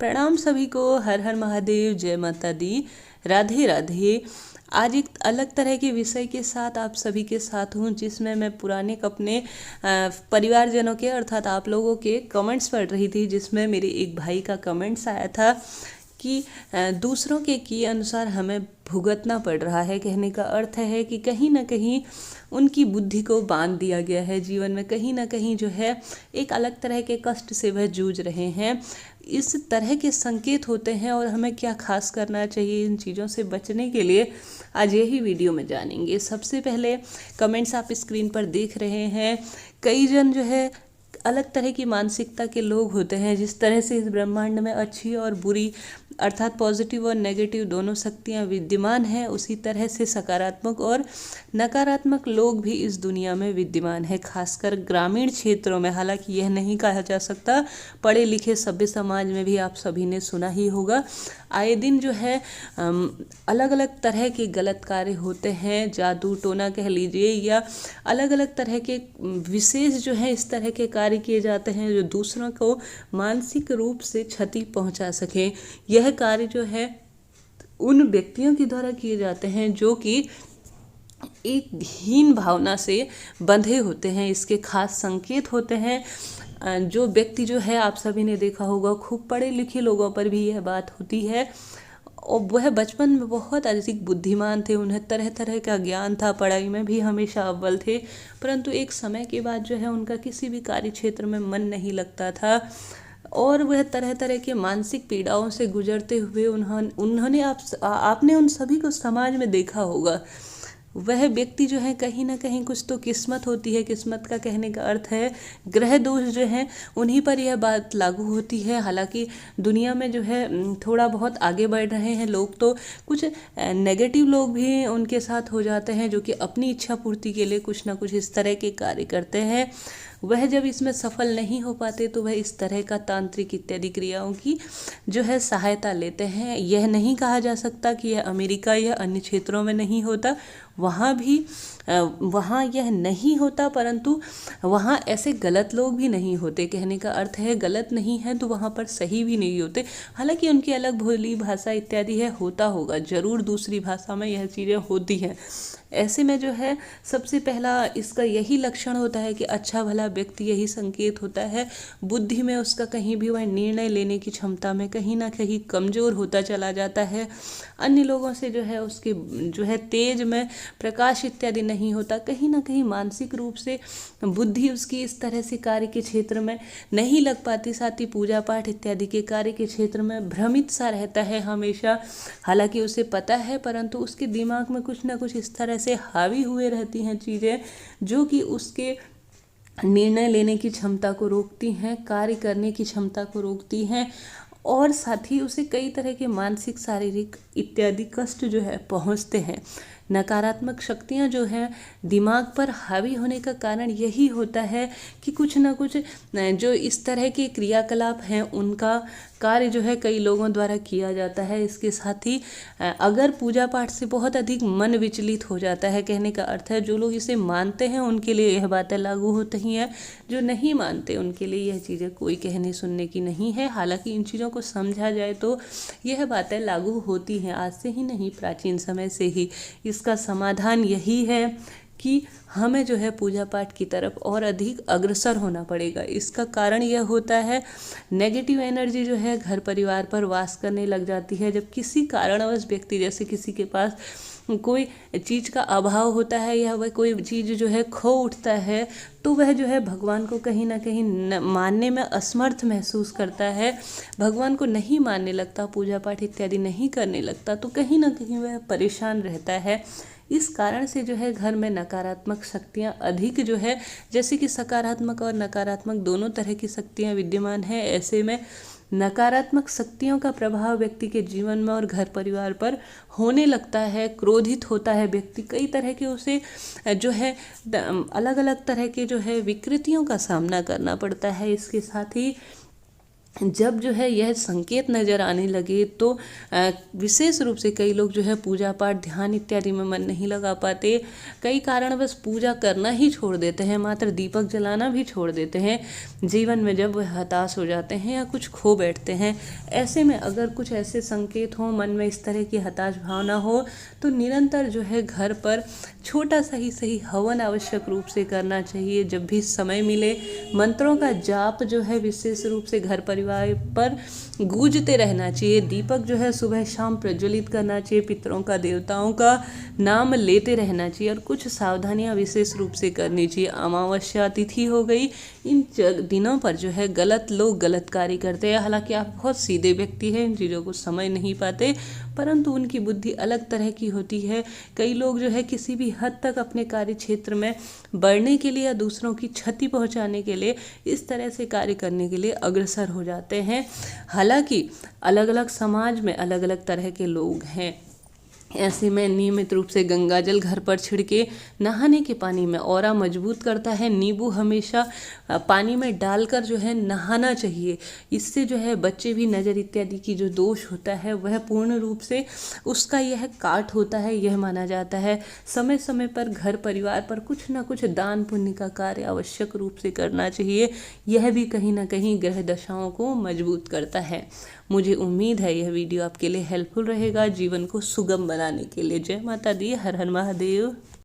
प्रणाम सभी को। हर हर महादेव, जय माता दी, राधे राधे। आज एक अलग तरह के विषय के साथ आप सभी के साथ हूँ, जिसमें मैं पुराने अपने परिवारजनों के अर्थात आप लोगों के कमेंट्स पढ़ रही थी, जिसमें मेरे एक भाई का कमेंट्स आया था कि दूसरों के किए अनुसार हमें भुगतना पड़ रहा है। कहने का अर्थ है कि कहीं ना कहीं उनकी बुद्धि को बांध दिया गया है। जीवन में कहीं ना कहीं जो है एक अलग तरह के कष्ट से वह जूझ रहे हैं। इस तरह के संकेत होते हैं और हमें क्या खास करना चाहिए इन चीज़ों से बचने के लिए, आज यही वीडियो में जानेंगे। सबसे पहले कमेंट्स आप स्क्रीन पर देख रहे हैं। कई जन जो है अलग तरह की मानसिकता के लोग होते हैं। जिस तरह से इस ब्रह्मांड में अच्छी और बुरी अर्थात पॉजिटिव और नेगेटिव दोनों शक्तियाँ विद्यमान हैं, उसी तरह से सकारात्मक और नकारात्मक लोग भी इस दुनिया में विद्यमान है, खासकर ग्रामीण क्षेत्रों में। हालांकि यह नहीं कहा जा सकता, पढ़े लिखे सभ्य समाज में भी आप सभी ने सुना ही होगा, आए दिन जो है अलग अलग तरह के गलत कार्य होते हैं। जादू टोना कह लीजिए या अलग अलग तरह के विशेष जो है इस तरह के कार्य किए जाते हैं जो दूसरों को मानसिक रूप से क्षति पहुंचा सकें। यह कार्य जो है उन व्यक्तियों के द्वारा किए जाते हैं जो कि एक हीन भावना से बंधे होते हैं। इसके खास संकेत होते हैं। जो व्यक्ति जो है आप सभी ने देखा होगा, खूब पढ़े लिखे लोगों पर भी यह बात होती है और वह बचपन में बहुत अधिक बुद्धिमान थे, उन्हें तरह तरह का ज्ञान था, पढ़ाई में भी हमेशा अव्वल थे, परंतु एक समय के बाद जो है उनका किसी भी कार्य क्षेत्र में मन नहीं लगता था और वह तरह तरह के मानसिक पीड़ाओं से गुजरते हुए उन्होंने आपने उन सभी को समाज में देखा होगा। वह व्यक्ति जो है कहीं ना कहीं कुछ तो किस्मत होती है। किस्मत का कहने का अर्थ है ग्रह दोष जो हैं उन्हीं पर यह बात लागू होती है। हालांकि दुनिया में जो है थोड़ा बहुत आगे बढ़ रहे हैं लोग, तो कुछ नेगेटिव लोग भी उनके साथ हो जाते हैं जो कि अपनी इच्छा पूर्ति के लिए कुछ ना कुछ इस तरह के कार्य करते हैं। वह जब इसमें सफल नहीं हो पाते तो वह इस तरह का तांत्रिक इत्यादि क्रियाओं की जो है सहायता लेते हैं। यह नहीं कहा जा सकता कि यह अमेरिका या अन्य क्षेत्रों में नहीं होता, वहाँ यह नहीं होता, परंतु वहाँ ऐसे गलत लोग भी नहीं होते। कहने का अर्थ है गलत नहीं है तो वहाँ पर सही भी नहीं होते। हालांकि उनकी अलग बोली भाषा इत्यादि है, होता होगा ज़रूर, दूसरी भाषा में यह चीज़ें होती हैं। ऐसे में जो है सबसे पहला इसका यही लक्षण होता है कि अच्छा भला व्यक्ति, यही संकेत होता है बुद्धि में उसका कहीं भी वह निर्णय लेने की क्षमता में कहीं ना कहीं कमज़ोर होता चला जाता है। अन्य लोगों से जो है उसके जो है तेज में प्रकाश इत्यादि नहीं होता। कहीं ना कहीं मानसिक रूप से बुद्धि उसकी इस तरह से कार्य के क्षेत्र में नहीं लग पाती। साथ ही पूजा पाठ इत्यादि के कार्य के क्षेत्र में भ्रमित सा रहता है हमेशा। हालांकि उसे पता है, परंतु उसके दिमाग में कुछ ना कुछ इस तरह से हावी हुए रहती हैं चीज़ें जो कि उसके निर्णय लेने की क्षमता को रोकती हैं, कार्य करने की क्षमता को रोकती हैं और साथ ही उसे कई तरह के मानसिक, शारीरिक इत्यादि कष्ट जो है पहुंचते हैं। नकारात्मक शक्तियां जो हैं दिमाग पर हावी होने का कारण यही होता है कि कुछ ना कुछ जो इस तरह के क्रियाकलाप हैं उनका कार्य जो है कई लोगों द्वारा किया जाता है। इसके साथ ही अगर पूजा पाठ से बहुत अधिक मन विचलित हो जाता है, कहने का अर्थ है जो लोग इसे मानते हैं उनके लिए यह बातें लागू होती हैं, जो नहीं मानते उनके लिए यह चीज़ें कोई कहने सुनने की नहीं है। हालांकि इन चीज़ों को समझा जाए तो यह बातें लागू होती हैं, आज से ही नहीं, प्राचीन समय से ही। इसका समाधान यही है कि हमें जो है पूजा पाठ की तरफ और अधिक अग्रसर होना पड़ेगा। इसका कारण यह होता है नेगेटिव एनर्जी जो है घर परिवार पर वास करने लग जाती है। जब किसी कारणवश व्यक्ति, जैसे किसी के पास कोई चीज़ का अभाव होता है या वह कोई चीज़ जो है खो उठता है, तो वह जो है भगवान को कहीं ना कहीं मानने में असमर्थ महसूस करता है, भगवान को नहीं मानने लगता, पूजा पाठ इत्यादि नहीं करने लगता, तो कहीं ना कहीं वह परेशान रहता है। इस कारण से जो है घर में नकारात्मक शक्तियाँ अधिक जो है, जैसे कि सकारात्मक और नकारात्मक दोनों तरह की शक्तियाँ विद्यमान हैं। ऐसे में नकारात्मक शक्तियों का प्रभाव व्यक्ति के जीवन में और घर परिवार पर होने लगता है। क्रोधित होता है व्यक्ति, कई तरह के उसे जो है अलग अलग तरह के जो है विकृतियों का सामना करना पड़ता है। इसके साथ ही जब जो है यह संकेत नज़र आने लगे तो विशेष रूप से कई लोग जो है पूजा पाठ ध्यान इत्यादि में मन नहीं लगा पाते, कई कारण बस पूजा करना ही छोड़ देते हैं, मात्र दीपक जलाना भी छोड़ देते हैं जीवन में जब वह हताश हो जाते हैं या कुछ खो बैठते हैं। ऐसे में अगर कुछ ऐसे संकेत हों, मन में इस तरह की हताश भावना हो, तो निरंतर जो है घर पर छोटा सा ही सही हवन आवश्यक रूप से करना चाहिए। जब भी समय मिले मंत्रों का जाप जो है विशेष रूप से घर परिवार पर गूंजते रहना चाहिए। दीपक जो है सुबह शाम प्रज्वलित करना चाहिए, पितरों का देवताओं का नाम लेते रहना चाहिए और कुछ सावधानियां विशेष रूप से करनी चाहिए। अमावस्या तिथि हो गई, इन दिनों पर जो है गलत लोग गलत कार्य करते हैं। हालांकि आप बहुत सीधे व्यक्ति हैं, इन चीज़ों को समझ नहीं पाते, परंतु उनकी बुद्धि अलग तरह की होती है। कई लोग जो है किसी भी हद तक अपने कार्य क्षेत्र में बढ़ने के लिए या दूसरों की क्षति पहुंचाने के लिए इस तरह से कार्य करने के लिए अग्रसर हो जाते हैं। हालांकि अलग अलग समाज में अलग अलग तरह के लोग हैं। ऐसे में नियमित रूप से गंगा जल घर पर छिड़के नहाने के पानी में ऑरा मजबूत करता है। नींबू हमेशा पानी में डालकर जो है नहाना चाहिए। इससे जो है बच्चे भी नज़र इत्यादि की जो दोष होता है वह पूर्ण रूप से उसका यह काट होता है, यह माना जाता है। समय समय पर घर परिवार पर कुछ ना कुछ दान पुण्य का कार्य आवश्यक रूप से करना चाहिए। यह भी कहीं ना कहीं ग्रह दशाओं को मजबूत करता है। मुझे उम्मीद है यह वीडियो आपके लिए हेल्पफुल रहेगा जीवन को सुगम बनाने के लिए। जय माता दी, हर हर महादेव।